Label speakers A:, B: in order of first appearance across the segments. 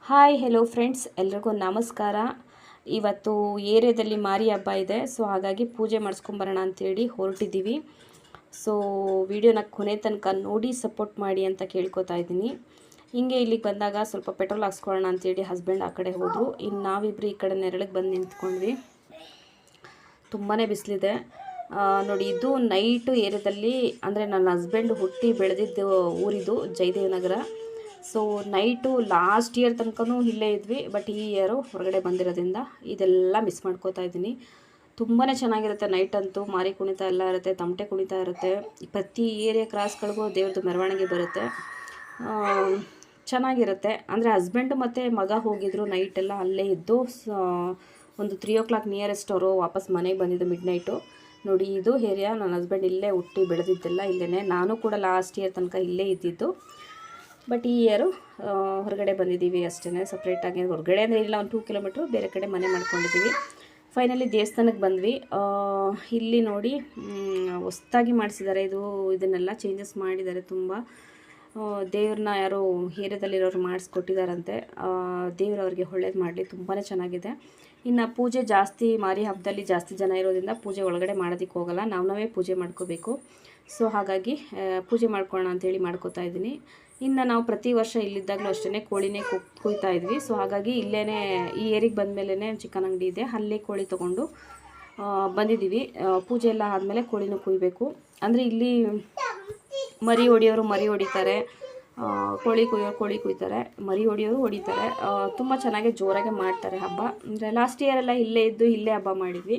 A: Hi hello friends, ಎಲ್ರಿಗೂ ನಮಸ್ಕಾರ. ಇವತ್ತು ಏರಿಯಾದಲ್ಲಿ ಮಾರಿ ಹಬ್ಬ ಇದೆ. ಸೊ ಹಾಗಾಗಿ ಪೂಜೆ ಮಾಡಿಸ್ಕೊಂಬರೋಣ ಅಂತೇಳಿ ಹೊರಟಿದ್ದೀವಿ. ಸೊ ವಿಡಿಯೋನ ಕೊನೆ ತನಕ ನೋಡಿ ಸಪೋರ್ಟ್ ಮಾಡಿ ಅಂತ ಕೇಳ್ಕೊತಾ ಇದ್ದೀನಿ. ಹಿಂಗೆ ಇಲ್ಲಿಗೆ ಬಂದಾಗ ಸ್ವಲ್ಪ ಪೆಟ್ರೋಲ್ ಹಾಕ್ಸ್ಕೊಳ್ಳೋಣ ಅಂತೇಳಿ ಹಸ್ಬೆಂಡ್ ಆ ಕಡೆ ಹೋದರು. ಇನ್ನು ನಾವಿಬ್ಬರು ಈ ಕಡೆ ನೆರಳಿಗೆ ಬಂದು ನಿಂತ್ಕೊಂಡ್ವಿ. ತುಂಬಾ ಬಿಸಿಲಿದೆ ನೋಡಿ. ಇದು ನೈಟು ಏರಿಯಾದಲ್ಲಿ, ಅಂದರೆ ನನ್ನ ಹಸ್ಬೆಂಡ್ ಹುಟ್ಟಿ ಬೆಳೆದಿದ್ದು ಊರಿದು ಜಯದೇವ ನಗರ. ಸೊ ನೈಟು ಲಾಸ್ಟ್ ಇಯರ್ ತನಕನೂ ಇಲ್ಲೇ ಇದ್ವಿ. ಬಟ್ ಈ ಇಯರು ಹೊರಗಡೆ ಬಂದಿರೋದ್ರಿಂದ ಇದೆಲ್ಲ ಮಿಸ್ ಮಾಡ್ಕೋತಾ ಇದ್ದೀನಿ. ತುಂಬಾ ಚೆನ್ನಾಗಿರುತ್ತೆ ನೈಟ್ ಅಂತೂ. ಮಾರಿ ಕುಣಿತ ಎಲ್ಲ ಇರುತ್ತೆ, ತಮಟೆ ಕುಣಿತ ಇರುತ್ತೆ. ಪ್ರತಿ ಏರಿಯಾ ಕ್ರಾಸ್ಗಳಿಗೂ ದೇವ್ರದ್ದು ಮೆರವಣಿಗೆ ಬರುತ್ತೆ. ಚೆನ್ನಾಗಿರುತ್ತೆ. ಅಂದರೆ ಹಸ್ಬೆಂಡು ಮತ್ತು ಮಗ ಹೋಗಿದ್ರು ನೈಟೆಲ್ಲ ಅಲ್ಲೇ ಇದ್ದು. ಒಂದು 3 o'clock ನಿಯರೆಸ್ಟ್ ಅವರು ವಾಪಸ್ ಮನೆಗೆ ಬಂದಿದ್ದು ಮಿಡ್ ನೈಟು. ನೋಡಿ, ಇದು ಏರಿಯಾ. ನನ್ನ ಹಸ್ಬೆಂಡ್ ಇಲ್ಲೇ ಹುಟ್ಟಿ ಬೆಳೆದಿದ್ದೆಲ್ಲ ಇಲ್ಲೇ. ನಾನು ಕೂಡ ಲಾಸ್ಟ್ ಇಯರ್ ತನಕ ಇಲ್ಲೇ ಇದ್ದಿದ್ದು. ಬಟ್ ಈ ಇಯರು ಹೊರಗಡೆ ಬಂದಿದ್ದೀವಿ ಅಷ್ಟೇ. ಸಪ್ರೇಟಾಗಿ ಹೊರಗಡೆ ಅಂದರೆ ಇಲ್ಲ, ಒಂದು 2 kilometers ಬೇರೆ ಕಡೆ ಮನೆ ಮಾಡ್ಕೊಂಡಿದ್ದೀವಿ. ಫೈನಲಿ ದೇವಸ್ಥಾನಕ್ಕೆ ಬಂದ್ವಿ. ಇಲ್ಲಿ ನೋಡಿ ಹೊಸ್ದಾಗಿ ಮಾಡಿಸಿದ್ದಾರೆ. ಇದನ್ನೆಲ್ಲ ಚೇಂಜಸ್ ಮಾಡಿದ್ದಾರೆ ತುಂಬ. ದೇವ್ರನ್ನ ಯಾರೋ ಏರಿಯಾದಲ್ಲಿರೋರು ಮಾಡಿಸ್ಕೊಟ್ಟಿದ್ದಾರಂತೆ. ದೇವ್ರವ್ರಿಗೆ ಒಳ್ಳೇದು ಮಾಡಲಿ. ತುಂಬಾ ಚೆನ್ನಾಗಿದೆ. ಇನ್ನು ಪೂಜೆ ಜಾಸ್ತಿ, ಮಾರಿ ಹಬ್ಬದಲ್ಲಿ ಜಾಸ್ತಿ ಜನ ಇರೋದ್ರಿಂದ ಪೂಜೆ ಒಳಗಡೆ ಮಾಡೋದಕ್ಕೆ ಹೋಗಲ್ಲ, ನಾವೇ ಪೂಜೆ ಮಾಡ್ಕೋಬೇಕು. ಸೊ ಹಾಗಾಗಿ ಪೂಜೆ ಮಾಡ್ಕೊಳ್ಳೋಣ ಅಂತೇಳಿ ಮಾಡ್ಕೋತಾ ಇದ್ದೀನಿ. ಇನ್ನು ನಾವು ಪ್ರತಿ ವರ್ಷ ಇಲ್ಲಿದ್ದಾಗಲೂ ಅಷ್ಟೇ ಕೋಳಿನೇ ಕುಯ್ತಾ ಇದ್ವಿ. ಸೊ ಹಾಗಾಗಿ ಇಲ್ಲೇ ಈ ಏರಿಗೆ ಬಂದಮೇಲೆ ಚಿಕನ್ ಅಂಗಡಿ ಇದೆ, ಅಲ್ಲೇ ಕೋಳಿ ತೊಗೊಂಡು ಬಂದಿದ್ದೀವಿ. ಪೂಜೆ ಎಲ್ಲ ಆದಮೇಲೆ ಕೋಳಿನೂ ಕುಯ್ಬೇಕು. ಅಂದರೆ ಇಲ್ಲಿ ಮರಿ ಹೊಡಿಯೋರು ಮರಿ ಹೊಡಿತಾರೆ, ಕೋಳಿ ಕುಯ್ಯೋರು ಕೋಳಿ ಕುಯ್ತಾರೆ, ಮರಿ ಹೊಡಿಯೋರು ಹೊಡಿತಾರೆ. ತುಂಬ ಚೆನ್ನಾಗಿ ಜೋರಾಗಿ ಮಾಡ್ತಾರೆ ಹಬ್ಬ. ಅಂದರೆ ಲಾಸ್ಟ್ ಇಯರೆಲ್ಲ ಇಲ್ಲೇ ಇದ್ದು ಇಲ್ಲೇ ಹಬ್ಬ ಮಾಡಿದ್ವಿ.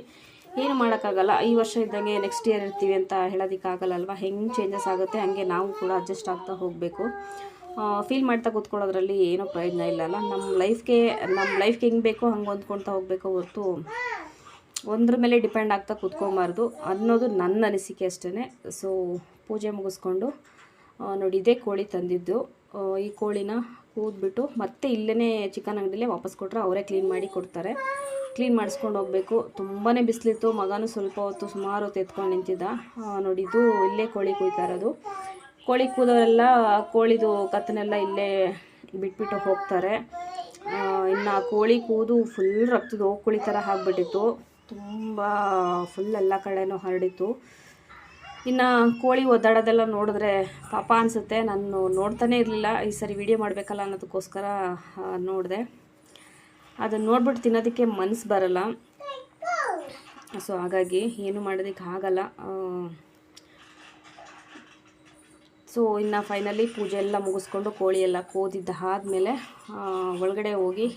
A: ಏನು ಮಾಡೋಕ್ಕಾಗಲ್ಲ. ಈ ವರ್ಷ ಇದ್ದಂಗೆ ನೆಕ್ಸ್ಟ್ ಇಯರ್ ಇರ್ತೀವಿ ಅಂತ ಹೇಳೋದಕ್ಕಾಗಲ್ಲಲ್ವ. ಹೆಂಗೆ ಚೇಂಜಸ್ ಆಗುತ್ತೆ ಹಾಗೆ ನಾವು ಕೂಡ ಅಡ್ಜಸ್ಟ್ ಆಗ್ತಾ ಹೋಗಬೇಕು. ಫೀಲ್ ಮಾಡ್ತಾ ಕೂತ್ಕೊಳ್ಳೋದ್ರಲ್ಲಿ ಏನೋ ಪ್ರಯೋಜನ ಇಲ್ಲಲ್ಲ. ನಮ್ಮ ಲೈಫ್ಗೆ ಹೆಂಗೆ ಬೇಕೋ ಹಂಗೆ ಹೊಂದ್ಕೊಳ್ತಾ ಹೋಗಬೇಕು ಹೊರತು ಒಂದ್ರ ಮೇಲೆ ಡಿಪೆಂಡ್ ಆಗ್ತಾ ಕೂತ್ಕೊಬಾರ್ದು ಅನ್ನೋದು ನನ್ನ ಅನಿಸಿಕೆ ಅಷ್ಟೇ. ಸೊ ಪೂಜೆ ಮುಗಿಸ್ಕೊಂಡು ನೋಡಿ, ಇದೇ ಕೋಳಿ ತಂದಿದ್ದು. ಈ ಕೋಳಿನ ಕೂದ್ಬಿಟ್ಟು ಮತ್ತೆ ಇಲ್ಲೇ ಚಿಕನ್ ಅಂಗಡಿಲೇ ವಾಪಸ್ ಕೊಟ್ಟರೆ ಅವರೇ ಕ್ಲೀನ್ ಮಾಡಿ ಕೊಡ್ತಾರೆ. ಕ್ಲೀನ್ ಮಾಡಿಸ್ಕೊಂಡು ಹೋಗಬೇಕು. ತುಂಬಾ ಬಿಸಿಲಿತ್ತು. ಮಗನೂ ಸ್ವಲ್ಪ ಹೊತ್ತು ಸುಮಾರು ಹೊತ್ತು ಎತ್ಕೊಂಡು ನಿಂತಿದ್ದ. ನೋಡಿ, ಇದು ಇಲ್ಲೇ ಕೋಳಿ ಕುಯ್ತಾ ಇರೋದು. ಕೋಳಿ ಕೂದೋರೆಲ್ಲ ಕೋಳಿದು ಕತ್ತನೆಲ್ಲ ಇಲ್ಲೇ ಬಿಟ್ಬಿಟ್ಟು ಹೋಗ್ತಾರೆ. ಇನ್ನು ಕೋಳಿ ಕೂದು ಫುಲ್ ರಕ್ತದ ಕೋಳಿ ಥರ ಆಗಿಬಿಟ್ಟಿತ್ತು. ತುಂಬ ಫುಲ್ ಎಲ್ಲ ಕಡೆನೂ ಹರಡಿತ್ತು. ಇನ್ನು ಕೋಳಿ ಒದ್ದಾಡೋದೆಲ್ಲ ನೋಡಿದ್ರೆ ಪಾಪ ಅನಿಸುತ್ತೆ. ನಾನು ನೋಡ್ತಾನೇ ಇರಲಿಲ್ಲ. ಈ ಸರಿ ವಿಡಿಯೋ ಮಾಡಬೇಕಲ್ಲ ಅನ್ನೋದಕ್ಕೋಸ್ಕರ ನೋಡಿದೆ. ಅದನ್ನು ನೋಡ್ಬಿಟ್ಟು ತಿನ್ನೋದಕ್ಕೆ ಮನಸ್ಸು ಬರಲ್ಲ. ಸೊ ಹಾಗಾಗಿ ಏನು ಮಾಡೋದಕ್ಕೆ ಆಗಲ್ಲ. ಸೊ ಇನ್ನು ಫೈನಲಿ ಪೂಜೆ ಎಲ್ಲ ಮುಗಿಸ್ಕೊಂಡು ಕೋಳಿ ಎಲ್ಲ ಕೋದಿದ್ದಾದಮೇಲೆ ಒಳಗಡೆ ಹೋಗಿ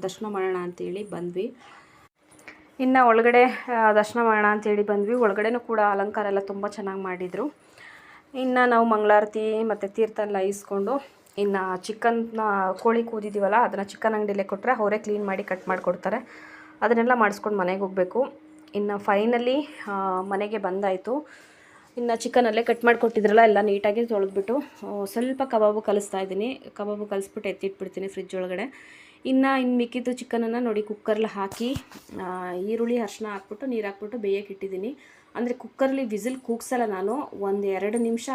A: ದರ್ಶನ ಮಾಡೋಣ ಅಂತೇಳಿ ಬಂದ್ವಿ. ಇನ್ನು ಒಳಗಡೆ ದರ್ಶನ ಮಾಡೋಣ ಅಂತೇಳಿ ಬಂದ್ವಿ. ಒಳಗಡೆನೂ ಕೂಡ ಅಲಂಕಾರ ಎಲ್ಲ ತುಂಬ ಚೆನ್ನಾಗಿ ಮಾಡಿದರು. ಇನ್ನು ನಾವು ಮಂಗಳಾರತಿ ಮತ್ತು ತೀರ್ಥ ಎಲ್ಲ ಇಸ್ಕೊಂಡು ಇನ್ನು ಕೋಳಿ ಕೂದಿದ್ದೀವಲ್ಲ ಅದನ್ನು ಚಿಕನ್ ಅಂಗಡಿಯಲ್ಲೇ ಕೊಟ್ಟರೆ ಅವರೇ ಕ್ಲೀನ್ ಮಾಡಿ ಕಟ್ ಮಾಡಿಕೊಡ್ತಾರೆ. ಅದನ್ನೆಲ್ಲ ಮಾಡಿಸ್ಕೊಂಡು ಮನೆಗೆ ಹೋಗಬೇಕು. ಇನ್ನು ಫೈನಲಿ ಮನೆಗೆ ಬಂದಾಯಿತು. ಇನ್ನು ಚಿಕನಲ್ಲೇ ಕಟ್ ಮಾಡಿಕೊಟ್ಟಿದ್ರಲ್ಲ ಎಲ್ಲ ನೀಟಾಗಿ ತೊಳೆದ್ಬಿಟ್ಟು ಸ್ವಲ್ಪ ಕಬಾಬು ಕಲಿಸ್ತಾಯಿದ್ದೀನಿ. ಕಬಾಬು ಕಲಿಸ್ಬಿಟ್ಟು ಎತ್ತಿಟ್ಬಿಡ್ತೀನಿ ಫ್ರಿಜ್ ಒಳಗಡೆ. ಇನ್ನು ಮಿಕ್ಕಿದ್ದು ಚಿಕನನ್ನು ನೋಡಿ ಕುಕ್ಕರ್ಲಿ ಹಾಕಿ ಈರುಳ್ಳಿ ಅರಿಶಿನ ಹಾಕ್ಬಿಟ್ಟು ನೀರು ಹಾಕ್ಬಿಟ್ಟು ಬೇಯಕ್ಕೆ ಇಟ್ಟಿದ್ದೀನಿ. ಅಂದರೆ ಕುಕ್ಕರ್ಲಿ ವಿಸಿಲ್ ಕೂಗ್ಸಲ್ಲ ನಾನು, 1-2 ನಿಮಿಷ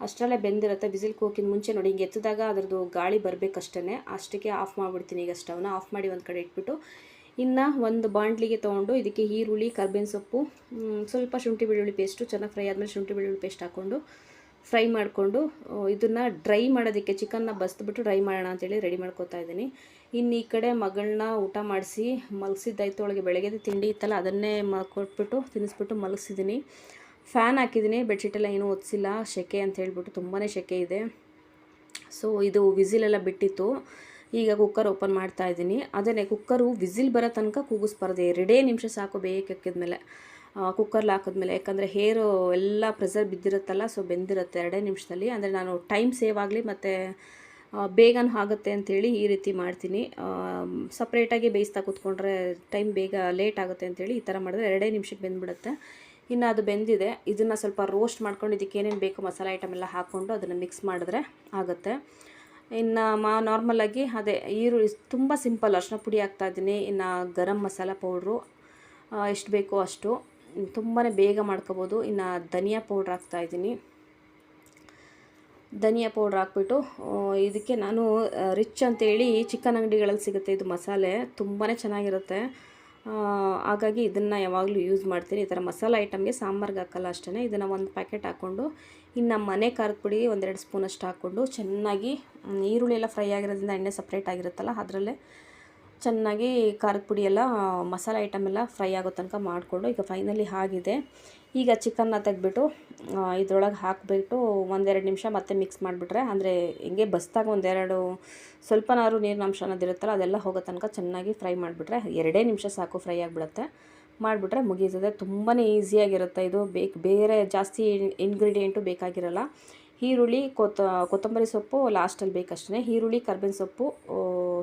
A: ಅಷ್ಟರಲ್ಲೇ ಬೆಂದಿರುತ್ತೆ. ವಿಸಿಲ್ ಕೂಗಿದ ಮುಂಚೆ ನೋಡಿ, ಹಿಂಗೆ ಎತ್ತಿದಾಗ ಅದರದ್ದು ಗಾಳಿ ಬರಬೇಕಷ್ಟೇ. ಅಷ್ಟಕ್ಕೆ ಆಫ್ ಮಾಡಿಬಿಡ್ತೀನಿ. ಈಗ ಸ್ಟವ್ನ ಆಫ್ ಮಾಡಿ ಒಂದು ಕಡೆ ಇಟ್ಬಿಟ್ಟು ಇನ್ನು ಒಂದು ಬಾಣಲಿಗೆ ತೊಗೊಂಡು ಇದಕ್ಕೆ ಈರುಳ್ಳಿ, ಕರ್ಬೇವಿನ ಸೊಪ್ಪು, ಸ್ವಲ್ಪ ಶುಂಠಿ ಬೆಳ್ಳುಳ್ಳಿ ಪೇಸ್ಟು ಚೆನ್ನಾಗಿ ಫ್ರೈ ಆದಮೇಲೆ ಶುಂಠಿ ಬೆಳ್ಳುಳ್ಳಿ ಪೇಸ್ಟ್ ಹಾಕ್ಕೊಂಡು ಫ್ರೈ ಮಾಡಿಕೊಂಡು ಇದನ್ನು ಡ್ರೈ ಮಾಡೋದಕ್ಕೆ ಚಿಕನ್ನ ಬಸ್ದುಬಿಟ್ಟು ಡ್ರೈ ಮಾಡೋಣ ಅಂತೇಳಿ ರೆಡಿ ಮಾಡ್ಕೊತಾ ಇದ್ದೀನಿ. ಇನ್ನು ಈ ಕಡೆ ಮಗಳನ್ನ ಊಟ ಮಾಡಿಸಿ ಮಲಗಿಸಿದ್ದಾಯ್ತು. ಅವಳಿಗೆ ಬೆಳಗ್ಗೆ ತಿಂಡಿ ಇತ್ತಲ್ಲ ಅದನ್ನೇ ಕೊಟ್ಬಿಟ್ಟು ತಿನ್ನಿಸ್ಬಿಟ್ಟು ಮಲಗಿಸಿದ್ದೀನಿ. ಫ್ಯಾನ್ ಹಾಕಿದ್ದೀನಿ. ಬೆಡ್ಶೀಟೆಲ್ಲ ಏನೂ ಒದಿಸಿಲ್ಲ, ಸೆಕೆ ಅಂತ ಹೇಳ್ಬಿಟ್ಟು ತುಂಬಾ ಸೆಕೆ ಇದೆ. ಸೊ ಇದು ವಿಸಿಲೆಲ್ಲ ಬಿಟ್ಟಿತ್ತು. ಈಗ ಕುಕ್ಕರ್ ಓಪನ್ ಮಾಡ್ತಾ ಇದ್ದೀನಿ. ಅದನ್ನೇ ಕುಕ್ಕರು ವಿಸಿಲ್ ಬರೋ ತನಕ ಕೂಗಿಸ್ಬಾರ್ದು. 2 ನಿಮಿಷ ಸಾಕು ಬೇಯಕ್ಕೆ ಹಾಕಿದ್ಮೇಲೆ, ಕುಕ್ಕರ್ಲಿ ಹಾಕಿದ್ಮೇಲೆ. ಯಾಕಂದರೆ ಹೇರು ಎಲ್ಲ ಪ್ರೆಸರ್ ಬಿದ್ದಿರುತ್ತಲ್ಲ, ಸೊ ಬೆಂದಿರುತ್ತೆ 2 ನಿಮಿಷದಲ್ಲಿ. ಅಂದರೆ ನಾನು ಟೈಮ್ ಸೇವ್ ಆಗಲಿ ಮತ್ತು ಬೇಗನೂ ಆಗುತ್ತೆ ಅಂಥೇಳಿ ಈ ರೀತಿ ಮಾಡ್ತೀನಿ. ಸಪ್ರೇಟಾಗಿ ಬೇಯಿಸ್ತಾ ಕೂತ್ಕೊಂಡ್ರೆ ಟೈಮ್ ಬೇಗ ಲೇಟ್ ಆಗುತ್ತೆ ಅಂಥೇಳಿ ಈ ಥರ ಮಾಡಿದ್ರೆ 2 ನಿಮಿಷಕ್ಕೆ ಬೆಂದ್ಬಿಡುತ್ತೆ. ಇನ್ನು ಅದು ಬೆಂದಿದೆ. ಇದನ್ನು ಸ್ವಲ್ಪ ರೋಸ್ಟ್ ಮಾಡ್ಕೊಂಡು ಇದಕ್ಕೆ ಏನೇನು ಬೇಕು ಮಸಾಲೆ ಐಟಮ್ ಎಲ್ಲ ಹಾಕ್ಕೊಂಡು ಅದನ್ನು ಮಿಕ್ಸ್ ಮಾಡಿದ್ರೆ ಆಗುತ್ತೆ. ಇನ್ನು ನಾರ್ಮಲಾಗಿ ಅದೇ ಈರುಳ್ಳಿ ತುಂಬ ಸಿಂಪಲ್ ಅರಿಶಿನ ಪುಡಿ ಹಾಕ್ತಾಯಿದ್ದೀನಿ. ಇನ್ನು ಗರಂ ಮಸಾಲ ಪೌಡ್ರು ಎಷ್ಟು ಬೇಕೋ ಅಷ್ಟು, ತುಂಬಾ ಬೇಗ ಮಾಡ್ಕೋಬೋದು. ಇನ್ನು ಧನಿಯಾ ಪೌಡ್ರ್ ಹಾಕ್ತಾಯಿದ್ದೀನಿ. ಧನಿಯಾ ಪೌಡ್ರ್ ಹಾಕ್ಬಿಟ್ಟು ಇದಕ್ಕೆ ನಾನು ರಿಚ್ ಅಂತೇಳಿ ಚಿಕನ್ ಅಂಗಡಿಗಳಲ್ಲಿ ಸಿಗುತ್ತೆ ಇದು ಮಸಾಲೆ, ತುಂಬಾ ಚೆನ್ನಾಗಿರುತ್ತೆ. ಹಾಗಾಗಿ ಇದನ್ನು ಯಾವಾಗಲೂ ಯೂಸ್ ಮಾಡ್ತೀನಿ. ಈ ಥರ ಮಸಾಲೆ ಐಟಮ್ಗೆ ಸಾಂಬಾರ್ಗೆ ಹಾಕಲ್ಲ ಅಷ್ಟೇ. ಇದನ್ನು ಒಂದು ಪ್ಯಾಕೆಟ್ ಹಾಕ್ಕೊಂಡು ಇನ್ನು ಮನೆ ಖಾರದ ಪುಡಿ 1-2 ಸ್ಪೂನಷ್ಟು ಹಾಕ್ಕೊಂಡು ಚೆನ್ನಾಗಿ ಈರುಳ್ಳಿ ಎಲ್ಲ ಫ್ರೈ ಆಗಿರೋದ್ರಿಂದ ಎಣ್ಣೆ ಸಪ್ರೇಟ್ ಆಗಿರುತ್ತಲ್ಲ, ಅದರಲ್ಲೇ ಚೆನ್ನಾಗಿ ಖಾರದ ಪುಡಿ ಎಲ್ಲ ಮಸಾಲೆ ಐಟಮ್ ಎಲ್ಲ ಫ್ರೈ ಆಗೋ ತನಕ ಮಾಡಿಕೊಂಡು ಈಗ ಫೈನಲಿ ಆಗಿದೆ. ಈಗ ಚಿಕನ್ನ ತೆಗೆದ್ಬಿಟ್ಟು ಇದ್ರೊಳಗೆ ಹಾಕಿಬಿಟ್ಟು 1-2 ನಿಮಿಷ ಮತ್ತೆ ಮಿಕ್ಸ್ ಮಾಡಿಬಿಟ್ರೆ, ಅಂದರೆ ಹಿಂಗೆ ಬಸ್ದಾಗ ಒಂದೆರಡು ಸ್ವಲ್ಪನಾದ್ರು ನೀರಿನ ಅಂಶ ಅನ್ನೋದಿರುತ್ತಲ್ಲ ಅದೆಲ್ಲ ಹೋಗೋ ತನಕ ಚೆನ್ನಾಗಿ ಫ್ರೈ ಮಾಡಿಬಿಟ್ರೆ 2 ನಿಮಿಷ ಸಾಕು, ಫ್ರೈ ಆಗಿಬಿಡುತ್ತೆ. ಮಾಡಿಬಿಟ್ರೆ ಮುಗೀತದೆ. ತುಂಬಾ ಈಸಿಯಾಗಿರುತ್ತೆ ಇದು. ಬೇರೆ ಜಾಸ್ತಿ ಇಂಗ್ರೀಡಿಯೆಂಟು ಬೇಕಾಗಿರಲ್ಲ. ಈರುಳ್ಳಿ, ಕೊತ್ತಂಬರಿ ಸೊಪ್ಪು ಲಾಸ್ಟಲ್ಲಿ ಬೇಕಷ್ಟೇ. ಈರುಳ್ಳಿ, ಕರ್ಬೇವಿನ ಸೊಪ್ಪು,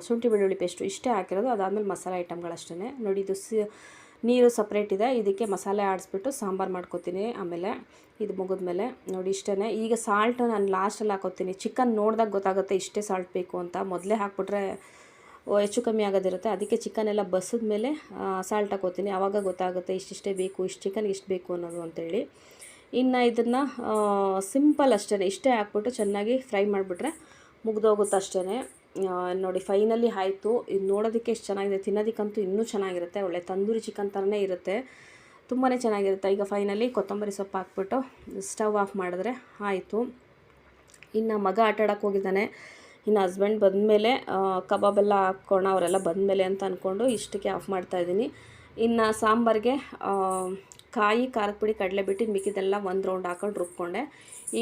A: ಶುಂಠಿ ಬೆಳ್ಳುಳ್ಳಿ ಪೇಸ್ಟು ಇಷ್ಟೇ ಹಾಕಿರೋದು. ಅದಾದಮೇಲೆ ಮಸಾಲೆ ಐಟಮ್ಗಳಷ್ಟೇ. ನೋಡಿ ಇದು ನೀರು ಸಪ್ರೇಟ್ ಇದೆ. ಇದಕ್ಕೆ ಮಸಾಲೆ ಆಡಿಸ್ಬಿಟ್ಟು ಸಾಂಬಾರು ಮಾಡ್ಕೊತೀನಿ. ಆಮೇಲೆ ಇದು ಮುಗಿದ್ಮೇಲೆ ನೋಡಿ ಇಷ್ಟೇ. ಈಗ ಸಾಲ್ಟು ನಾನು ಲಾಸ್ಟಲ್ಲಿ ಹಾಕೋತೀನಿ. ಚಿಕನ್ ನೋಡಿದಾಗ ಗೊತ್ತಾಗುತ್ತೆ ಇಷ್ಟೇ ಸಾಲ್ಟ್ ಬೇಕು ಅಂತ. ಮೊದಲೇ ಹಾಕ್ಬಿಟ್ರೆ ಹೆಚ್ಚು ಕಮ್ಮಿ ಆಗೋದಿರುತ್ತೆ. ಅದಕ್ಕೆ ಚಿಕನ್ ಎಲ್ಲ ಬಸಿದ ಮೇಲೆ ಸಾಲ್ಟ್ ಹಾಕೋತೀನಿ. ಆವಾಗ ಗೊತ್ತಾಗುತ್ತೆ ಇಷ್ಟಿಷ್ಟೇ ಬೇಕು, ಇಷ್ಟು ಚಿಕನ್ಗೆ ಇಷ್ಟು ಬೇಕು ಅನ್ನೋದು ಅಂತೇಳಿ. ಇನ್ನು ಇದನ್ನು ಸಿಂಪಲ್ ಅಷ್ಟೇ, ಇಷ್ಟೇ ಹಾಕ್ಬಿಟ್ಟು ಚೆನ್ನಾಗಿ ಫ್ರೈ ಮಾಡಿಬಿಟ್ರೆ ಮುಗ್ದೋಗುತ್ತೆ ಅಷ್ಟೇ. ನೋಡಿ ಫೈನಲಿ ಆಯಿತು. ಇದು ನೋಡೋದಕ್ಕೆ ಎಷ್ಟು ಚೆನ್ನಾಗಿದೆ, ತಿನ್ನೋದಕ್ಕಂತೂ ಇನ್ನೂ ಚೆನ್ನಾಗಿರುತ್ತೆ. ಒಳ್ಳೆ ತಂದೂರಿ ಚಿಕನ್ ಥರನೇ ಇರುತ್ತೆ, ತುಂಬಾ ಚೆನ್ನಾಗಿರುತ್ತೆ. ಈಗ ಫೈನಲಿ ಕೊತ್ತಂಬರಿ ಸೊಪ್ಪು ಹಾಕ್ಬಿಟ್ಟು ಸ್ಟವ್ ಆಫ್ ಮಾಡಿದ್ರೆ ಆಯಿತು. ಇನ್ನು ಮಗ ಆಟಾಡೋಕ್ಕೆ ಹೋಗಿದ್ದಾನೆ. ಇನ್ನು ಹಸ್ಬೆಂಡ್ ಬಂದಮೇಲೆ ಕಬಾಬೆಲ್ಲ ಹಾಕ್ಕೋಣ, ಅವರೆಲ್ಲ ಬಂದಮೇಲೆ ಅಂತ ಅಂದ್ಕೊಂಡು ಇಷ್ಟಕ್ಕೆ ಆಫ್ ಮಾಡ್ತಾಯಿದ್ದೀನಿ. ಇನ್ನು ಸಾಂಬಾರಿಗೆ ಕಾಯಿ, ಖಾರದ ಪುಡಿ, ಕಡಲೆ ಬಿಟ್ಟು ಮಿಕ್ಕಿದೆಲ್ಲ ಒಂದು ರೌಂಡ್ ಹಾಕ್ಕೊಂಡು ರುಬ್ಕೊಂಡೆ.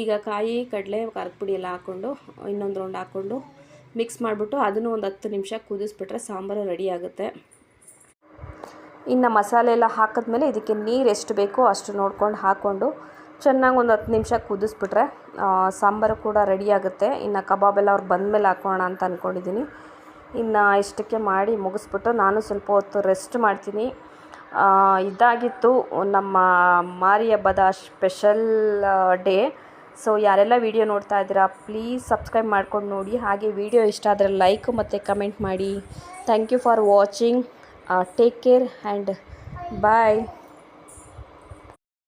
A: ಈಗ ಕಾಯಿ, ಕಡಲೆ, ಖಾರದ ಪುಡಿ ಎಲ್ಲ ಹಾಕ್ಕೊಂಡು ಇನ್ನೊಂದು ರೌಂಡ್ ಹಾಕ್ಕೊಂಡು ಮಿಕ್ಸ್ ಮಾಡಿಬಿಟ್ಟು ಅದನ್ನು ಒಂದು 10 ನಿಮಿಷ ಕುದಿಸ್ಬಿಟ್ರೆ ಸಾಂಬಾರು ರೆಡಿ ಆಗುತ್ತೆ. ಇನ್ನು ಮಸಾಲೆ ಎಲ್ಲ ಹಾಕಿದ್ಮೇಲೆ ಇದಕ್ಕೆ ನೀರು ಎಷ್ಟು ಬೇಕೋ ಅಷ್ಟು ನೋಡ್ಕೊಂಡು ಹಾಕ್ಕೊಂಡು ಚೆನ್ನಾಗಿ ಒಂದು 10 ನಿಮಿಷ ಕುದಿಸ್ಬಿಟ್ರೆ ಸಾಂಬಾರು ಕೂಡ ರೆಡಿ ಆಗುತ್ತೆ. ಇನ್ನು ಕಬಾಬೆಲ್ಲ ಅವ್ರು ಬಂದಮೇಲೆ ಹಾಕೋಣ ಅಂತ ಅಂದ್ಕೊಂಡಿದ್ದೀನಿ. ಇನ್ನು ಇಷ್ಟಕ್ಕೆ ಮಾಡಿ ಮುಗಿಸ್ಬಿಟ್ಟು ನಾನು ಸ್ವಲ್ಪ ಹೊತ್ತು ರೆಸ್ಟ್ ಮಾಡ್ತೀನಿ. ಇದಾಗಿತ್ತು ನಮ್ಮ ಮಾರಿ ಹಬ್ಬದ ಸ್ಪೆಷಲ್ ಡೇ. ಸೊ ಯಾರೆಲ್ಲ ವೀಡಿಯೋ ನೋಡ್ತಾ ಇದ್ದೀರಾ ಪ್ಲೀಸ್ ಸಬ್ಸ್ಕ್ರೈಬ್ ಮಾಡ್ಕೊಂಡು ನೋಡಿ. ಹಾಗೆ ವಿಡಿಯೋ ಇಷ್ಟ ಆದರೆ ಲೈಕ್ ಮತ್ತು ಕಮೆಂಟ್ ಮಾಡಿ. Thank you for watching. Take care and bye.